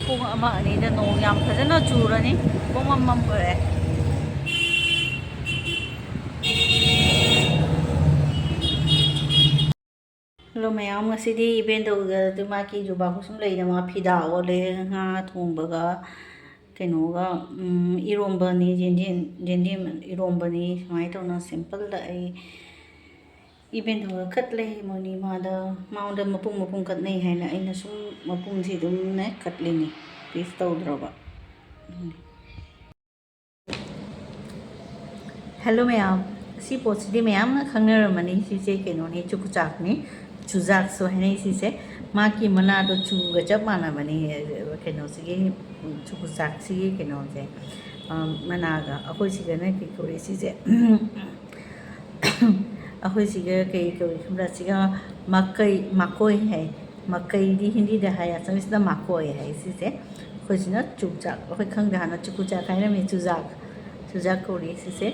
ꯄꯨꯡ ꯑꯃ ꯑꯅꯤꯗ ꯅꯣꯡ ꯌꯥꯝ ꯐꯖꯅ ꯆꯨꯔꯅꯤ ꯄꯨꯡ ꯑꯃꯃꯝ ꯑꯣꯏꯔꯦ ꯍꯜꯂꯣ ꯃꯌꯥꯝ ꯉꯁꯤꯗꯤ ꯏꯚꯦꯟ ꯇꯧꯕꯗ ꯃꯥꯒꯤ ꯖꯨꯕꯥ ꯈꯨꯁꯨꯝ ꯂꯩꯅ ꯃꯥ ꯐꯤꯗꯥ ꯑꯣꯜꯂꯦ ꯉꯥ ꯊꯣꯡꯕꯒ ꯀꯩꯅꯣꯒ ꯏꯔꯣꯝꯕꯅꯤ ꯌꯦꯟꯗꯦꯝ ꯏꯔꯣꯝꯕꯅꯤ ꯁꯨꯃꯥꯏꯅ ꯇꯧꯅ ꯁꯤꯝꯄꯜꯗ ꯑꯩ ꯏꯚꯦꯟ ꯇꯧꯕꯗ ꯀꯠꯂꯦ ꯃꯣꯏꯅꯤ ꯃꯉꯣꯟꯗ ꯃꯄꯨꯡ ꯀꯠꯅꯩ ꯍꯥꯏꯅ ꯑꯩꯅ ꯁꯨꯝ ꯃꯄꯨꯡꯁꯤ ꯑꯗꯨꯝꯅꯦ ꯀꯠꯂꯤꯅꯤ ꯄꯤꯁ ꯇꯧꯗ꯭ꯔꯕ ꯍꯦꯜꯂꯣ ꯃꯌꯥꯝ ꯁꯤ ꯄꯣꯠꯁꯤꯗꯤ ꯃꯌꯥꯝꯅ ꯈꯪꯅꯔꯝꯃꯅꯤ ꯁꯤꯁꯦ ꯀꯩꯅꯣꯅꯤ ꯆꯨꯀꯨꯆꯥꯛꯅꯤ ꯆꯨꯖꯥꯛꯁꯨ ꯍꯥꯏꯅꯩ ꯁꯤꯁꯦ ꯃꯥꯒꯤ ꯃꯅꯥꯗꯣ ꯆꯨꯒ ꯆꯞ ꯃꯥꯟꯅꯕꯅꯤ ꯀꯩꯅꯣꯁꯤꯒꯤ ꯆꯨꯀꯨꯆꯥꯛꯁꯤꯒꯤ ꯀꯩꯅꯣꯁꯦ ꯃꯅꯥꯒ ꯑꯩꯈꯣꯏꯁꯤꯒꯅ ꯀꯩ ꯀꯧꯏ ꯁꯤꯁꯦ ꯑꯩꯈꯣꯏꯁꯤꯒ ꯀꯩ ꯀꯧꯏ ꯈꯪꯕ꯭ꯔꯥ ꯁꯤꯒ ꯃꯀꯣꯏ ꯍꯥꯏ ꯃꯀꯩꯗꯤ ꯍꯤꯟꯗꯤꯗ ꯍꯥꯏ ꯑꯁꯥꯃꯤꯁꯇ ꯃꯀꯣꯏ ꯍꯥꯏ ꯁꯤꯁꯦ ꯑꯩꯈꯣꯏꯁꯤꯅ ꯆꯨꯖꯥꯛ ꯑꯩꯈꯣꯏ ꯈꯪꯗꯦ ꯍꯥꯟꯅ ꯆꯨꯀꯨꯆꯥꯛ ꯍꯥꯏꯔꯝꯃꯤ ꯆꯨꯖꯥꯛ ꯀꯧꯔꯤ ꯁꯤꯁꯦ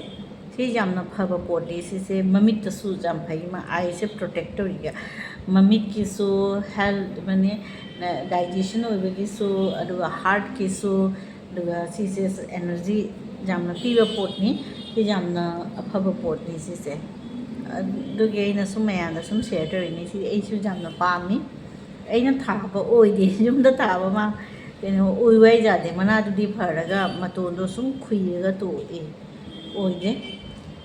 ꯁꯤ ꯌꯥꯝꯅ ꯐꯕ ꯄꯣꯠꯅꯤ ꯁꯤꯁꯦ ꯃꯃꯤꯠꯇꯁꯨ ꯌꯥꯝ ꯐꯩ ꯑꯥꯏꯁꯦ ꯄ꯭ꯔꯣꯇꯦꯛ ꯇꯧꯔꯤꯒ ꯃꯃꯤꯠꯀꯤꯁꯨ ꯍꯦꯜꯊ ꯃꯥꯅꯦ ꯗꯥꯏꯖꯦꯁꯟ ꯑꯣꯏꯕꯒꯤꯁꯨ ꯑꯗꯨꯒ ꯍꯥꯔꯠꯀꯤꯁꯨ ꯑꯗꯨꯒ ꯁꯤꯁꯦ ꯑꯦꯅꯔꯖꯤ ꯌꯥꯝꯅ ꯄꯤꯕ ꯄꯣꯠꯅꯤ ꯁꯤ ꯌꯥꯝꯅ ꯑꯐꯕ ꯄꯣꯠꯅꯤ ꯁꯤꯁꯦ ꯑꯗꯨꯒꯤ ꯑꯩꯅ ꯁꯨꯝ ꯃꯌꯥꯝꯗ ꯁꯨꯝ ꯁꯦꯌꯔ ꯇꯧꯔꯤꯅꯤ ꯁꯤ ꯑꯩꯁꯨ ꯌꯥꯝꯅ ꯄꯥꯝꯃꯤ ꯑꯩꯅ ꯊꯥꯕ ꯑꯣꯏꯗꯦ ꯌꯨꯝꯗ ꯊꯥꯕ ꯀꯩꯅꯣ ꯑꯣꯏꯕ ꯌꯥꯗꯦ ꯃꯅꯥꯗꯨꯗꯤ ꯐꯔꯒ ꯃꯇꯣꯟꯗꯣ ꯁꯨꯝ ꯈꯨꯏꯔꯒ ꯇꯣꯛꯑꯦ ꯑꯣꯏꯗꯦ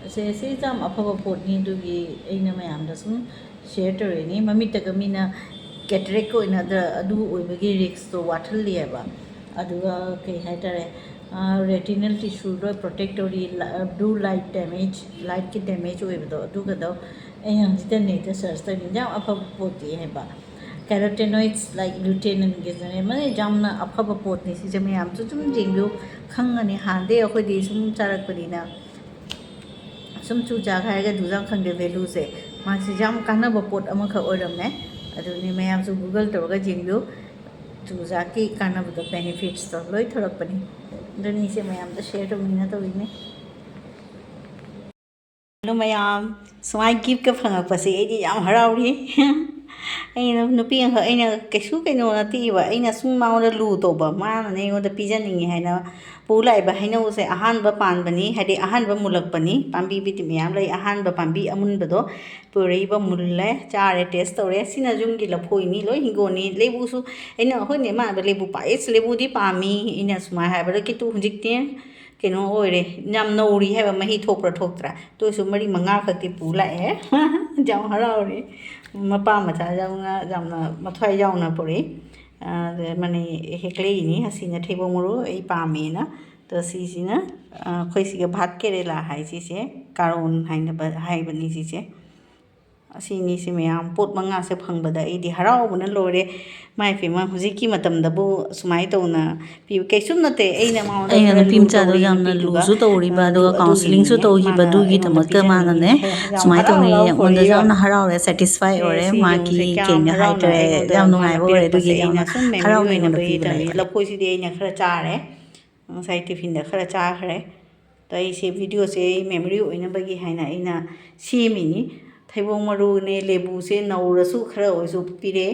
ꯁꯤ ꯌꯥꯝ ꯑꯐꯕ ꯄꯣꯠꯅꯤ ꯑꯗꯨꯒꯤ ꯑꯩꯅ ꯃꯌꯥꯝꯗ ꯁꯨꯝ ꯁꯦꯌꯔ ꯇꯧꯔꯤꯅꯤ ꯃꯃꯤꯠꯇꯒ ꯃꯤꯅ ꯀꯦꯇꯔꯦꯛ ꯑꯣꯏꯅ ꯑꯗꯨ ꯑꯣꯏꯕꯒꯤ ꯔꯤꯛꯁꯇꯣ ꯋꯥꯠꯍꯜꯂꯤꯑꯕ ꯑꯗꯨꯒ ꯀꯩ ꯍꯥꯏꯇꯥꯔꯦ ꯔꯦꯇꯤꯅꯦꯜ ꯇꯤꯁꯨ ꯂꯣꯏ ꯄ꯭ꯔꯣꯇꯦꯛ ꯇꯧꯔꯤ ꯕ꯭ꯂꯨ ꯂꯥꯏꯠ ꯗꯦꯃꯦꯖ ꯂꯥꯏꯠꯀꯤ ꯗꯦꯃꯦꯖ ꯑꯣꯏꯕꯗꯣ ꯑꯗꯨꯒꯗꯣ ꯑꯩꯅ ꯍꯧꯖꯤꯛꯇ ꯅꯦꯠꯇ ꯁꯔꯆ ꯇꯧꯔꯤꯅꯤ ꯌꯥꯝ ꯑꯐꯕ ꯄꯣꯠꯇꯤ ꯍꯥꯏꯕ ꯀꯦꯔꯣꯇꯦꯅꯣꯏड्स ꯂꯥꯏꯛ ꯂꯨꯇꯦꯅꯟꯒꯤꯖꯅꯦ ꯃꯅꯦ ꯌꯥꯝꯅ ꯑꯐꯕ ꯄꯣꯠꯅꯤ ꯁꯤꯁꯦ ꯃꯌꯥꯝꯁꯨ ꯁꯨꯝ ꯌꯦꯡꯕꯤꯌꯨ ꯈꯪꯉꯅꯤ ꯍꯥꯟꯅꯗꯩ ꯑꯩꯈꯣꯏꯗꯤ ꯁꯨꯝ ꯆꯥꯔꯛꯄꯅꯤꯅ ꯁꯨꯝ ꯆꯨꯖꯥꯛ ꯍꯥꯏꯔꯒ ꯗꯨꯖꯥꯝ ꯈꯪꯗꯦ ꯚꯦꯂꯨꯁꯦ ꯃꯥꯁꯤ ꯌꯥꯝ ꯀꯥꯟꯅꯕ ꯄꯣꯠ ꯑꯃꯈꯛ ꯑꯣꯏꯔꯝꯃꯦ ꯑꯗꯨꯅꯤ ꯃꯌꯥꯝꯁꯨ ꯒꯨꯒꯜ ꯇꯧꯔꯒ ꯌꯦꯡꯕꯤꯌꯨ ꯆꯨꯖꯥꯛꯀꯤ ꯀꯥꯟꯅꯕꯗꯣ ꯕꯦꯅꯤꯐꯤꯠꯁꯇꯣ ꯂꯣꯏ ꯊꯣꯔꯛꯄꯅꯤ ꯑꯗꯨꯅꯤ ꯁꯦ ꯃꯌꯥꯝꯗ ꯁꯦꯌꯔ ꯇꯧꯔꯤꯅꯤ ꯍꯜꯂꯣ ꯃꯌꯥꯝ ꯁꯨꯃꯥꯏ ꯒꯤꯐꯀ ꯐꯪꯉꯛꯄꯁꯦ ꯑꯩꯗꯤ ꯌꯥꯝ ꯍꯔꯥꯎꯔꯤ ꯑꯩꯅ ꯅꯨꯄꯤ ꯑꯃꯈꯛ ꯑꯩꯅ ꯀꯩꯁꯨ ꯀꯩꯅꯣ ꯅꯠꯇꯦꯕ ꯑꯩꯅ ꯁꯨꯝ ꯃꯉꯣꯟꯗ ꯂꯨ ꯇꯧꯕ ꯃꯥꯅꯅꯦ ꯑꯩꯉꯣꯟꯗ ꯄꯤꯖꯅꯤꯡꯉꯤ ꯍꯥꯏꯅ ꯄꯨ ꯂꯥꯛꯏꯕ ꯍꯩꯅꯧꯁꯦ ꯑꯍꯥꯟꯕ ꯄꯥꯟꯕꯅꯤ ꯍꯥꯏꯗꯤ ꯑꯍꯥꯟꯕ ꯃꯨꯜꯂꯛꯄꯅꯤ ꯄꯥꯝꯕꯤꯕꯨꯗꯤ ꯃꯌꯥꯝ ꯂꯩ ꯑꯍꯥꯟꯕ ꯄꯥꯝꯕꯤ ꯑꯃꯨꯟꯕꯗꯣ ꯄꯨꯔꯛꯏꯕ ꯃꯨꯜꯂꯦ ꯆꯥꯔꯦ ꯇꯦꯁ ꯇꯧꯔꯦ ꯁꯤꯅ ꯌꯨꯝꯒꯤ ꯂꯐꯣꯏꯅꯤ ꯂꯣꯏ ꯍꯤꯡꯒꯣꯜꯅꯤ ꯂꯩꯕꯨꯁꯨ ꯑꯩꯅ ꯑꯩꯈꯣꯏꯅ ꯏꯃꯥꯟꯅꯕ ꯂꯩꯕꯨ ꯄꯥꯏꯁ ꯂꯩꯕꯨꯗꯤ ꯄꯥꯝꯃꯤ ꯑꯩꯅ ꯁꯨꯃꯥꯏꯅ ꯍꯥꯏꯕꯗ ꯀꯤꯇꯨ ꯍꯧꯖꯤꯛꯇꯤ ꯀꯩꯅꯣ ꯑꯣꯏꯔꯦ ꯌꯥꯝ ꯅꯧꯔꯤ ꯍꯥꯏꯕ ꯃꯍꯤ ꯊꯣꯛꯄ꯭ꯔꯥ ꯊꯣꯛꯇ꯭ꯔꯥ ꯇꯣꯏꯁꯨ ꯃꯔꯤ ꯃꯉꯥ ꯈꯛꯇꯤ ꯄꯨ ꯂꯥꯛꯑꯦ ꯌꯥꯝ ꯍꯔꯥꯎꯔꯤ ꯃꯄꯥ ꯃꯆꯥ ꯌꯥꯝꯅ ꯃꯊ꯭ꯋꯥꯏ ꯌꯥꯎꯅ ꯄꯨꯔꯛꯏ ꯃꯅꯤ ꯍꯦꯛꯂꯛꯏꯅꯤ ꯑꯁꯤꯅ ꯊꯩꯕꯣꯡ ꯃꯔꯨ ꯑꯩ ꯄꯥꯝꯃꯦꯅ ꯑꯗꯣ ꯁꯤꯁꯤꯅ ꯑꯩꯈꯣꯏ ꯁꯤꯒ ꯚꯥꯠ ꯀꯦꯔꯦꯂꯥ ꯍꯥꯏ ꯁꯤꯁꯦ ꯀꯥꯔꯣꯟ ꯍꯥꯏꯕꯅꯤ ꯁꯤꯁꯦ ꯑꯁꯤꯅꯤꯁꯤ ꯃꯌꯥꯝ ꯄꯣꯠ ꯃꯉꯥꯁꯦ ꯐꯪꯕꯗ ꯑꯩꯗꯤ ꯍꯔꯥꯎꯕꯅ ꯂꯣꯏꯔꯦ ꯃꯥꯏ ꯄꯦꯝꯃ ꯍꯧꯖꯤꯛꯀꯤ ꯃꯇꯝꯗꯕꯨ ꯁꯨꯃꯥꯏꯅ ꯇꯧꯅ ꯄꯤꯕ ꯀꯩꯁꯨꯝ ꯅꯠꯇꯦ ꯑꯩꯅ ꯃꯉꯣꯟꯗ ꯑꯩꯅ ꯈꯔ ꯅꯨꯄꯤ ꯂꯨ ꯃꯆꯥꯗꯣ ꯇꯧꯔꯤ ꯌꯥꯝꯅ ꯅꯨꯄꯤꯗꯨꯒ ꯂꯨꯁꯨ ꯇꯧꯔꯤꯕ ꯑꯗꯨꯒ ꯀꯥꯎꯟꯁꯤꯂꯤꯡꯁꯨ ꯑꯗꯨꯒꯤꯅꯤꯅꯦ ꯃꯥꯅ ꯑꯩꯉꯣꯟꯗ ꯇꯧꯈꯤꯕꯗꯨꯒꯤꯗꯃꯛꯇ ꯄꯤꯖꯅꯤꯡꯉꯤ ꯃꯥꯅꯅꯦ ꯌꯥꯝ ꯁꯨꯃꯥꯏꯅ ꯍꯔꯥꯎ ꯇꯧꯅꯩ ꯍꯔꯥꯎ ꯑꯩꯉꯣꯟꯗꯁꯨ ꯄꯨꯔꯛꯏꯕ ꯌꯥꯝꯅ ꯍꯔꯥꯎꯔꯦ ꯁꯦꯇꯤꯁꯐꯥꯏ ꯑꯣꯏꯔꯦ ꯁꯤ ꯃꯥꯒꯤ ꯌꯦꯡꯉꯨꯁꯦ ꯀꯌꯥꯝ ꯀꯩꯅꯣ ꯍꯔꯥꯎꯅ ꯍꯥꯏꯇꯥꯔꯦ ꯑꯩꯉꯣꯟꯗ ꯌꯥꯝ ꯁꯨꯃꯥꯏꯅ ꯅꯨꯡꯉꯥꯏꯕ ꯑꯣꯏꯔꯦ ꯄꯤꯔꯛꯄꯁꯦ ꯑꯗꯨꯒꯤ ꯑꯩꯅ ꯌꯥꯝꯅ ꯁꯨꯝ ꯃꯦꯃꯣꯔꯤ ꯍꯔꯥꯎꯅ ꯑꯩꯉꯣꯟꯗ ꯑꯣꯏꯅꯕꯒꯤ ꯄꯤꯕ ꯇꯧꯔꯤ ꯂꯥꯛꯑꯦ ꯂꯐꯣꯏꯁꯤꯗꯤ ꯑꯩꯅ ꯈꯔ ꯆꯥꯔꯦ ꯉꯁꯥꯏ ꯇꯤꯐꯤꯟꯗ ꯈꯔ ꯆꯥꯈ꯭ꯔꯦ ꯑꯗꯣ ꯑꯩꯁꯦ ꯚꯤꯗꯤꯑꯣꯁꯦ ꯑꯩ ꯃꯦꯃꯣꯔꯤ ꯑꯣꯏꯅꯕꯒꯤ ꯍꯥꯏꯅ ꯑꯩꯅ ꯁꯦꯝꯃꯤꯅꯤ ꯊꯩꯕꯣꯡ ꯃꯔꯨꯅꯦ ꯂꯦꯕꯨꯁꯦ ꯅꯧꯔꯁꯨ ꯈꯔ ꯑꯣꯏꯔꯁꯨ ꯄꯤꯔꯛꯑꯦ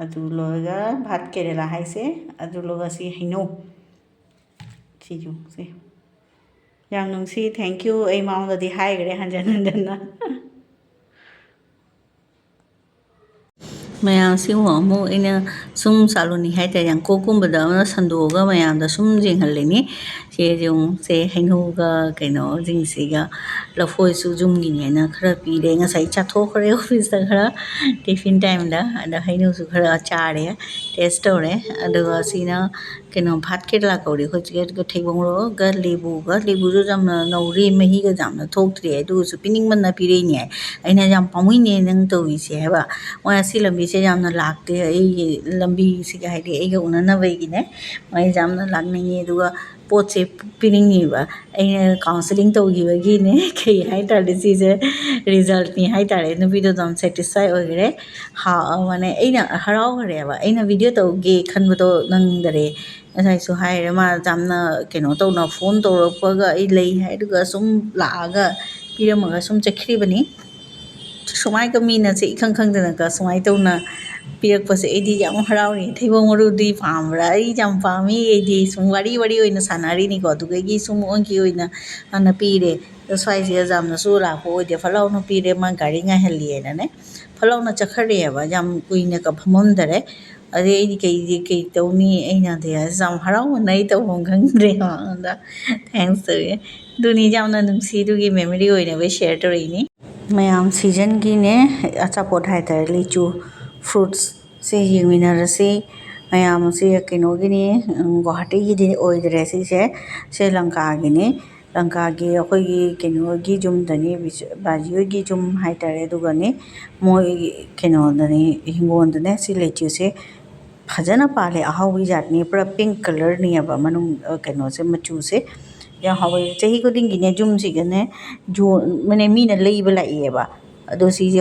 ꯑꯗꯨ ꯂꯣꯏꯔꯒ ꯚꯥꯠ ꯀꯦꯔꯦꯂꯥ ꯍꯥꯏꯁꯦ ꯑꯗꯨ ꯂꯣꯏꯔꯒ ꯁꯤ ꯍꯩꯅꯧ ꯁꯤꯁꯦ ꯌꯥꯝ ꯅꯨꯡꯁꯤ ꯊꯦꯡꯀ꯭ꯌꯨ ꯑꯩ ꯃꯉꯣꯟꯗꯗꯤ ꯍꯥꯏꯈ꯭ꯔꯦ ꯍꯟꯖꯤꯟ ꯍꯟꯖꯤꯟꯅ ꯃꯌꯥꯝꯁꯤꯕꯨ ꯑꯃꯨꯛ ꯑꯩꯅ ꯁꯨꯝ ꯆꯥꯂꯨꯅꯤ ꯍꯥꯏꯇꯥꯔꯦ ꯌꯥꯡꯀꯣꯛꯀꯨꯝꯕꯗ ꯑꯃ ꯁꯟꯗꯣꯛꯑꯒ ꯃꯌꯥꯝꯗ ꯁꯨꯝ ꯌꯦꯡꯍꯜꯂꯤꯅꯤ ꯁꯦ ꯌꯦꯡꯉꯨꯁꯦ ꯍꯩꯅꯧꯒ ꯀꯩꯅꯣꯁꯤꯡꯁꯤꯒ ꯂꯐꯣꯏꯁꯨ ꯌꯨꯝꯒꯤꯅꯦꯅ ꯈꯔ ꯄꯤꯔꯦ ꯉꯁꯥꯏ ꯆꯥꯊꯣꯛꯈ꯭ꯔꯦ ꯑꯣꯐꯤꯁꯇ ꯈꯔ ꯇꯤꯐꯤꯟ ꯇꯥꯏꯝꯗ ꯑꯗ ꯍꯩꯅꯧꯁꯨ ꯈꯔ ꯆꯥꯔꯦ ꯇꯦꯁ ꯇꯧꯔꯦ ꯑꯗꯨꯒ ꯁꯤꯅ ꯀꯩꯅꯣ ꯚꯥꯠ ꯀꯦꯔꯦꯂꯥ ꯀꯧꯔꯦ ꯑꯩꯈꯣꯏ ꯊꯩꯕꯣꯡꯒ ꯂꯦꯕꯨꯁꯨ ꯌꯥꯝꯅ ꯅꯧꯔꯤ ꯃꯍꯤꯒ ꯌꯥꯝꯅ ꯊꯣꯛꯇ꯭ꯔꯤ ꯑꯗꯨꯒꯁꯨ ꯄꯤꯅꯤꯡꯕꯅ ꯄꯤꯔꯛꯏꯅꯦ ꯑꯩꯅ ꯌꯥꯝ ꯄꯥꯝꯃꯨꯏꯅꯦ ꯅꯪ ꯇꯧꯔꯤꯁꯦ ꯍꯥꯏꯕ ꯃꯣꯏ ꯑꯁꯤ ꯂꯝꯕꯤꯁꯦ ꯌꯥꯝꯅ ꯂꯥꯛꯇꯦ ꯑꯩꯒꯤ ꯂꯝꯕꯤꯁꯤꯒ ꯍꯥꯏꯗꯤ ꯑꯩꯒ ꯎꯅꯅꯕꯒꯤꯅꯦ ꯃꯣꯏ ꯌꯥꯝꯅ ꯂꯥꯛꯅꯤꯡꯉꯤ ꯑꯗꯨꯒ ꯄꯣꯠꯁꯦ ꯄꯤꯅꯤꯡꯉꯤꯕ ꯑꯩꯅ ꯀꯥꯎꯟꯁꯤꯂꯤꯡ ꯇꯧꯈꯤꯕꯒꯤꯅꯦ ꯀꯩ ꯍꯥꯏꯇꯥꯔꯦ ꯁꯤꯁꯦ ꯔꯤꯖꯜꯠꯅꯤ ꯍꯥꯏꯇꯥꯔꯦ ꯅꯨꯄꯤꯗꯣ ꯑꯗꯨꯝ ꯁꯦꯇꯤꯁꯐꯥꯏ ꯑꯣꯏꯈꯔꯦ ꯃꯥꯅꯦ ꯑꯩꯅ ꯍꯔꯥꯎꯈ꯭ꯔꯦꯕ ꯑꯩꯅ ꯚꯤꯗꯤꯑꯣ ꯇꯧꯒꯦ ꯈꯟꯕꯗꯣ ꯅꯪꯗꯔꯦ ꯉꯁꯥꯏꯁꯨ ꯍꯥꯏꯔꯦ ꯃꯥ ꯌꯥꯝꯅ ꯀꯩꯅꯣ ꯇꯧꯅ ꯐꯣꯟ ꯇꯧꯔꯛꯄꯒ ꯑꯩ ꯂꯩ ꯍꯥꯏꯗꯨꯒ ꯁꯨꯝ ꯂꯥꯛꯑꯒ ꯄꯤꯔꯝꯃꯒ ꯁꯨꯝ ꯆꯠꯈ꯭ꯔꯤꯕꯅꯤ ꯁꯨꯃꯥꯏꯒ ꯃꯤꯅꯁꯦ ꯏꯈꯪ ꯈꯪꯗꯅꯒ ꯁꯨꯃꯥꯏꯅ ꯇꯧꯅ ꯄꯤꯔꯛꯄꯁꯦ ꯑꯩꯗꯤ ꯌꯥꯝ ꯍꯔꯥꯎꯔꯤ ꯊꯩꯕꯣꯡ ꯃꯔꯨꯗꯤ ꯄꯥꯝꯕ꯭ꯔꯥ ꯑꯩ ꯌꯥꯝ ꯄꯥꯝꯃꯤ ꯑꯩꯗꯤ ꯁꯨꯝ ꯋꯥꯔꯤ ꯑꯣꯏꯅ ꯁꯥꯟꯅꯔꯤꯅꯤꯀꯣ ꯑꯗꯨꯗꯒꯤ ꯁꯨꯝ ꯑꯣꯟꯈꯤ ꯑꯣꯏꯅ ꯃꯥꯅ ꯄꯤꯔꯦ ꯑꯗꯣ ꯁ꯭ꯋꯥꯏꯁꯦ ꯌꯥꯝꯅꯁꯨ ꯂꯥꯛꯄ ꯑꯣꯏꯗꯦ ꯐꯠ ꯂꯥꯎꯅ ꯄꯤꯔꯦ ꯃꯥ ꯒꯥꯔꯤ ꯉꯥꯏꯍꯜꯂꯤꯑꯅꯅꯦ ꯐꯠ ꯂꯥꯎꯅ ꯆꯠꯈ꯭ꯔꯦꯕ ꯌꯥꯝ ꯀꯨꯏꯅꯒ ꯐꯝꯃꯝꯗꯔꯦ ꯑꯗꯩ ꯑꯩꯗꯤ ꯀꯩ ꯇꯧꯅꯤ ꯑꯩꯅꯗꯤ ꯌꯥꯝ ꯍꯔꯥꯎꯃꯟꯅ ꯑꯩ ꯇꯧꯐꯝ ꯈꯪꯗ꯭ꯔꯦ ꯃꯉꯣꯟꯗ ꯊꯦꯡꯛꯁ ꯇꯧꯋꯦ ꯑꯗꯨꯅꯤ ꯌꯥꯝꯅ ꯅꯨꯡꯁꯤ ꯑꯗꯨꯒꯤ ꯃꯦꯃꯣꯔꯤ ꯑꯣꯏꯅꯕ ꯁꯦꯌꯔ ꯇꯧꯔꯛꯏꯅꯤ ꯃꯌꯥꯝ ꯁꯤꯖꯟꯒꯤꯅꯦ ꯑꯆꯥꯄꯣꯠ ꯍꯥꯏꯇꯥꯔꯦ ꯂꯤꯆꯨ ꯐ꯭ꯔꯨꯠꯁꯁꯦ ꯌꯦꯡꯃꯤꯟꯅꯔꯁꯤ ꯃꯌꯥꯝꯁꯦ ꯀꯩꯅꯣꯒꯤꯅꯤ ꯒꯨꯋꯥꯍꯥꯇꯤꯒꯤꯗꯤ ꯑꯣꯏꯗ꯭ꯔꯦ ꯁꯤꯁꯦ ꯂꯪꯀꯥꯒꯤꯅꯤ ꯂꯪꯀꯥꯒꯤ ꯑꯩꯈꯣꯏꯒꯤ ꯀꯩꯅꯣꯒꯤ ꯌꯨꯝꯗꯅꯤ ꯕꯥꯖꯤ ꯍꯣꯏꯒꯤ ꯌꯨꯝ ꯍꯥꯏꯇꯥꯔꯦ ꯑꯗꯨꯒꯅꯤ ꯃꯣꯏ ꯀꯩꯅꯣꯗꯅꯤ ꯍꯤꯡꯒꯣꯜꯗꯅꯦ ꯁꯤ ꯂꯤꯆꯨꯁꯦ ꯐꯖꯅ ꯄꯥꯜꯂꯦ ꯑꯍꯥꯎꯕꯤ ꯖꯥꯠꯅꯤ ꯄꯨꯔꯥ ꯄꯤꯡ ꯀꯂꯔꯅꯤꯑꯕ ꯃꯅꯨꯡ ꯀꯩꯅꯣꯁꯦ ꯃꯆꯨꯁꯦ ꯌꯥꯝ ꯍꯥꯎꯋꯦ ꯆꯍꯤ ꯈꯨꯗꯤꯡꯒꯤꯅꯦ ꯌꯨꯝꯁꯤꯒꯅꯦ ꯃꯥꯅꯦ ꯃꯤꯅ ꯂꯩꯕ ꯂꯥꯛꯑꯦꯕ ꯑꯗꯣ ꯁꯤꯁꯦ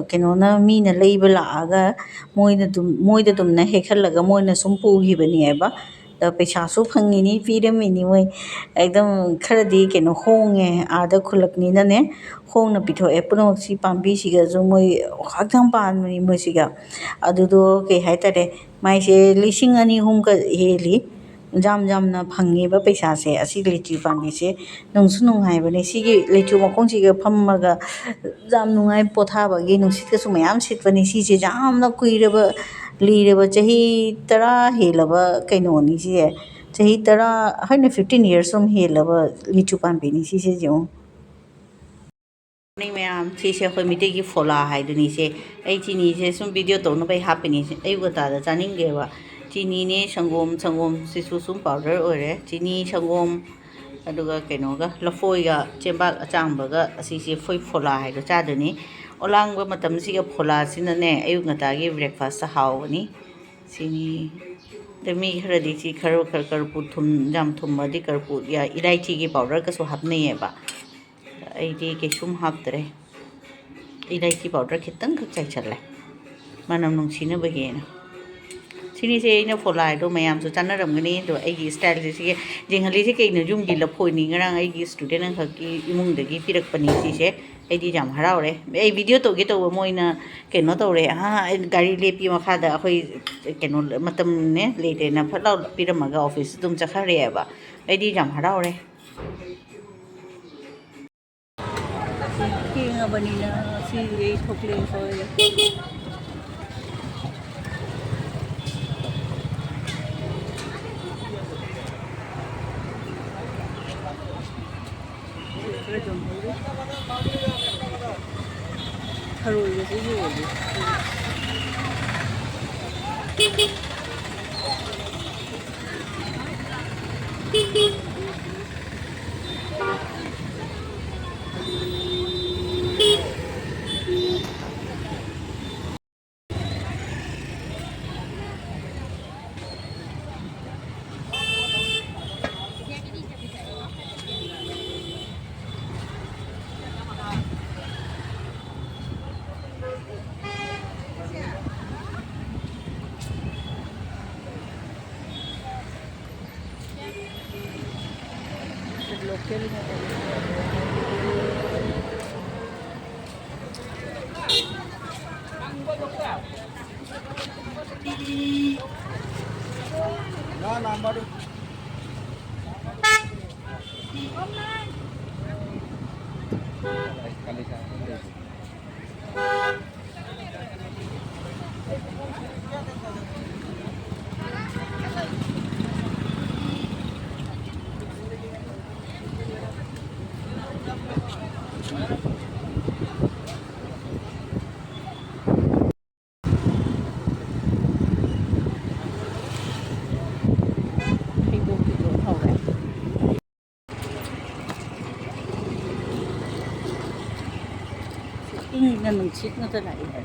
ꯀꯩꯅꯣꯅ ꯃꯤꯅ ꯂꯩꯕ ꯂꯥꯛꯑꯒ ꯃꯣꯏꯗ ꯑꯗꯨꯝꯅ ꯍꯦꯛꯍꯜꯂꯒ ꯃꯣꯏꯅ ꯁꯨꯝ ꯄꯨꯈꯤꯕꯅꯦꯕ ꯄꯩꯁꯥꯁꯨ ꯐꯪꯉꯤꯅꯤ ꯄꯤꯔꯝꯃꯤꯅꯤ ꯃꯣꯏ ꯑꯦꯛꯗꯝ ꯈꯔꯗꯤ ꯀꯩꯅꯣ ꯍꯣꯡꯉꯦ ꯑꯥꯗ ꯈꯨꯜꯂꯛꯅꯤꯅꯅꯦ ꯍꯣꯡꯅ ꯄꯤꯊꯣꯛꯑꯦ ꯄꯨꯝꯅꯃꯛ ꯁꯤ ꯄꯥꯝꯕꯤꯁꯤꯒꯁꯨ ꯃꯣꯏ ꯍꯛꯆꯥꯡ ꯄꯥꯟꯕꯅꯤ ꯃꯣꯏꯁꯤꯒ ꯑꯗꯨꯗꯣ ꯀꯩ ꯍꯥꯏꯇꯥꯔꯦ ꯃꯥꯏꯁꯦ 2,000-3,000ꯒ ꯍꯦꯜꯂꯤ ꯌꯥꯝꯅ ꯐꯪꯉꯦꯕ ꯄꯩꯁꯥꯁꯦ ꯑꯁꯤ ꯂꯤꯆꯤ ꯄꯥꯝꯕꯤꯁꯦ ꯅꯨꯡꯁꯨ ꯅꯨꯡꯉꯥꯏꯕꯅꯦ ꯁꯤꯒꯤ ꯂꯩꯆꯨ ꯃꯈꯣꯡꯁꯤꯒ ꯐꯝꯃꯒ ꯌꯥꯝ ꯅꯨꯡꯉꯥꯏ ꯄꯣꯊꯥꯕꯒꯤ ꯅꯨꯡꯁꯤꯠꯀꯁꯨ ꯃꯌꯥꯝ ꯁꯤꯠꯄꯅꯤ ꯁꯤꯁꯦ ꯌꯥꯝꯅ ꯀꯨꯏꯔꯕ ꯂꯤꯔꯕ ꯆꯍꯤ 10 ꯍꯦꯜꯂꯕ ꯀꯩꯅꯣꯅꯤ ꯁꯤꯁꯦ ꯆꯍꯤ 10 ꯍꯥꯏꯅ 15 years ꯁꯨꯝ ꯍꯦꯜꯂꯕ ꯂꯤꯆꯨ ꯄꯥꯝꯕꯤꯅꯤ ꯁꯤꯁꯦ ꯌꯦꯡꯉꯨ ꯃꯌꯥꯝ ꯁꯤꯁꯦ ꯑꯩꯈꯣꯏ ꯃꯤꯇꯩꯒꯤ ꯐꯣꯂꯥ ꯍꯥꯏꯗꯨꯅꯤꯁꯦ ꯑꯩ ꯆꯤꯅꯤꯁꯦ ꯁꯨꯝ ꯚꯤꯗꯤꯑꯣ ꯇꯧꯅꯕ ꯑꯩ ꯍꯥꯞꯄꯤꯅꯤ ꯑꯌꯨꯛ ꯉꯟꯇꯥꯗ ꯆꯥꯅꯤꯡꯗꯦꯕ ꯆꯤꯅꯤꯅꯦ ꯁꯪꯒꯣꯝ ꯁꯤꯁꯨ ꯁꯨꯝ ꯄꯥꯎꯗꯔ ꯑꯣꯏꯔꯦ ꯆꯤꯅꯤ ꯁꯪꯒꯣꯝ ꯑꯗꯨꯒ ꯀꯩꯅꯣꯒ ꯂꯐꯣꯏꯒ ꯆꯦꯡꯕꯥꯛ ꯑꯆꯥꯡꯕꯒ ꯑꯁꯤꯁꯦ ꯐꯣꯂꯥ ꯍꯥꯏꯗꯣ ꯆꯥꯗꯣꯏꯅꯤ ꯑꯣꯂꯥꯡꯕ ꯃꯇꯝꯁꯤꯒ ꯐꯣꯂꯥꯁꯤꯅꯅꯦ ꯑꯌꯨꯛ ꯉꯟꯇꯥꯒꯤ ꯕ꯭ꯔꯦꯛꯐꯥꯁꯇ ꯍꯥꯎꯕꯅꯤ ꯁꯤꯅꯤ ꯑꯗ ꯃꯤ ꯈꯔꯗꯤ ꯁꯤ ꯈꯔ ꯀꯔꯄꯨ ꯌꯥꯝ ꯊꯨꯝꯃꯗꯤ ꯀꯔꯄꯨ ꯏꯂꯥꯏꯆꯤꯒꯤ ꯄꯥꯎꯗꯔꯒꯁꯨ ꯍꯥꯞꯅꯩꯌꯦꯕ ꯑꯩꯗꯤ ꯀꯩꯁꯨꯝ ꯍꯥꯞꯇ꯭ꯔꯦ इलायची पाउडर खितंग चाइछल्ले मनम नुंसीनबगेना सिनीसे अइना फोलाइदो मयामसु चानरमगनी दो अइगी स्टाइल से जेंगलीसे कइनो जुमगी लफोइनी ngरang अइगी स्टूडेंट अंखकी इमुंगदगी पिरकपनी सिसे अइदी जाम हरावरे अइ वीडियो तोगे तो मोइना केनो तौरे गाड़ी लेपी मखादा अखोइ केनो मतम ने लेटेना फलाउ पिरमगा ऑफिस तुम चखरेबा अइदी जाम हरावरे ꯊꯦꯡꯉꯕꯅꯤꯅ ꯁꯤꯗꯩ ꯊꯣꯛꯂꯦ ꯁꯣꯏꯔꯦ ꯊꯔꯣꯏꯒꯁꯨ ꯌꯣꯜꯂꯤ लोकल ना नंबर ꯏꯪꯅ ꯅꯨꯡꯁꯤꯠ ꯉꯥꯛꯇ ꯂꯥꯛꯑꯦ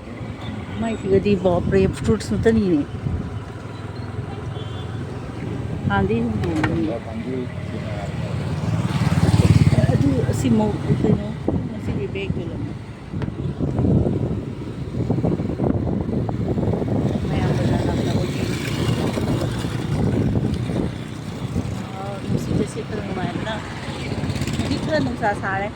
ꯃꯩꯁꯤꯒꯗꯤ ꯕꯥꯞꯔꯦ ꯐ꯭ꯔꯨꯠꯁ ꯉꯥꯛꯇꯅꯤꯅꯦ ꯍꯥꯟꯗꯤ ꯑꯗꯨ ꯑꯁꯤꯃꯧ ꯀꯩꯅꯣ ꯉꯁꯤꯒꯤ ꯕꯦꯒꯇꯨ ꯂꯧꯅꯤ ꯃꯌꯥꯝ ꯕꯖꯥꯔ ꯂꯥꯛꯅꯕꯒꯤ ꯅꯨꯡꯁꯤꯠꯇ ꯁꯤꯠꯄꯗ ꯅꯨꯡꯉꯥꯏꯕꯅ ꯍꯧꯖꯤꯛ ꯈꯔ ꯅꯨꯡꯁꯥ ꯁꯥꯔꯦ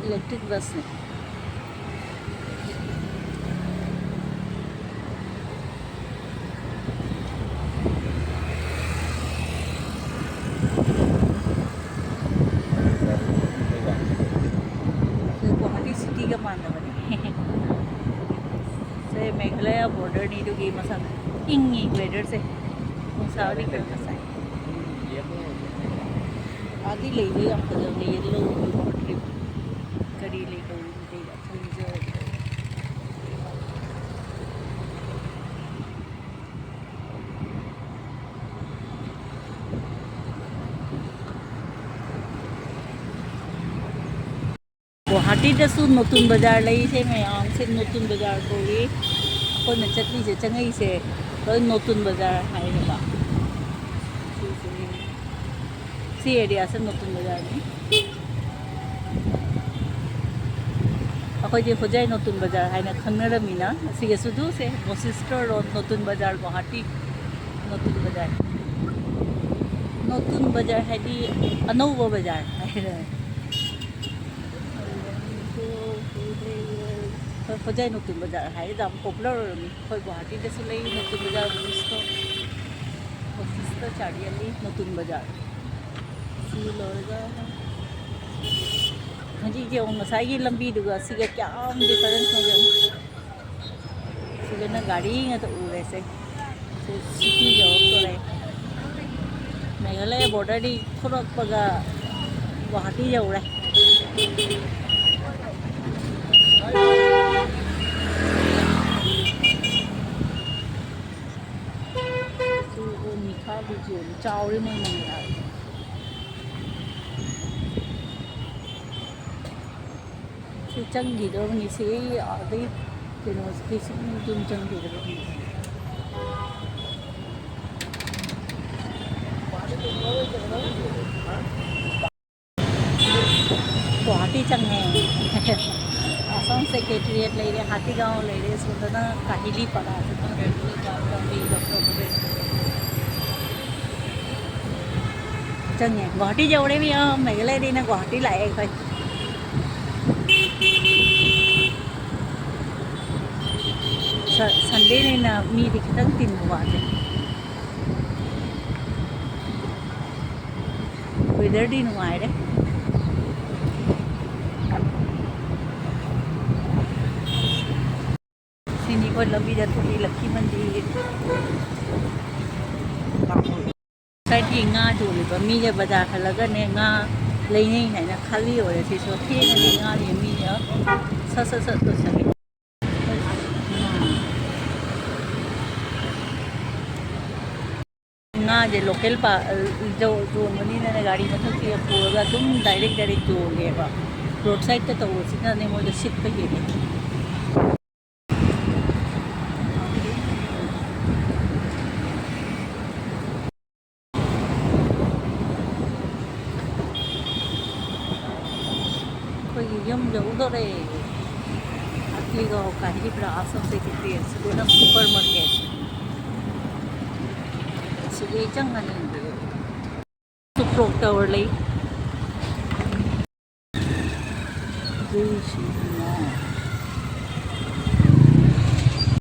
इलेक्ट्रिक बस ने गुवाहाटी सिटी का मानना बने से मेघालय बॉर्डर नहीं तो गेम मसा इंगी वेदर से सारी कर मसा आदि ले गई हम तो जब येलो ट्रिप करी ले गई मुझे समझो गुवाहाटीदसु नतुन बाजार लेसे मैम से नतुन बाजार कोई अखोन चटनी से चंगई से लोई नतुन बाजार हाइबा सी एरिया से नतुन बाजार में अखोई होजाई नतुन बाजार हाइना खंगनरमीना सिगे सुदु से वशिष्ठ रोड नतुन बाजार गुवाहाटी नतुन बाजार हाइदी अनौबो बाजार हाइरा होजाई नतुन बाजार हाइ दाम पॉपुलर खoi गुवाहाटी देसु लई नतुन बाजार वशिष्ठ चारियाली नतुन बाजार सी लोरगा हजी जे मसाई लंबी दुगा सिगे क्या डिफरेंस हो जाऊ सिगे ना गाड़ी है तो उरे से सिटी जो तो रे मेघालय बॉर्डर दी थोड़ा पगा गुवाहाटी जाऊ रे मिठा भी चावल में मंगा चंगी से आदि तुम चंगी गुवाहाटी चंगे आसाम सेक्रेटरिएट ले रहे हाथीगांव ले रहे सुंदरना काहिली पड़ा चंगे गुवाहाटी जवड़े भी मेघालय दी ना गुवाहाटी लाए भाई संडे ने ना मी दिखता तीन वाजे वेदर दी नुआए रे सिनी को लंबी जाती लक्की मंदिर साइड nga जोले मी जे बाजार हलगा ने nga लेने है ना खाली हो रहे सो थे ने nga ले मी स तो सके nga जे लोकल पा जो मनी ने गाड़ी मतलब से पूरा तुम डायरेक्ट जो लेबा रोड साइड तो वो सिना ने मोल शिप पे ये कोई यम जो उधर है अगली गाँव काहिली पर आसम से कितनी है सुबह सुपर मार्केट सुबह चंगन सुप्रोक टावर ले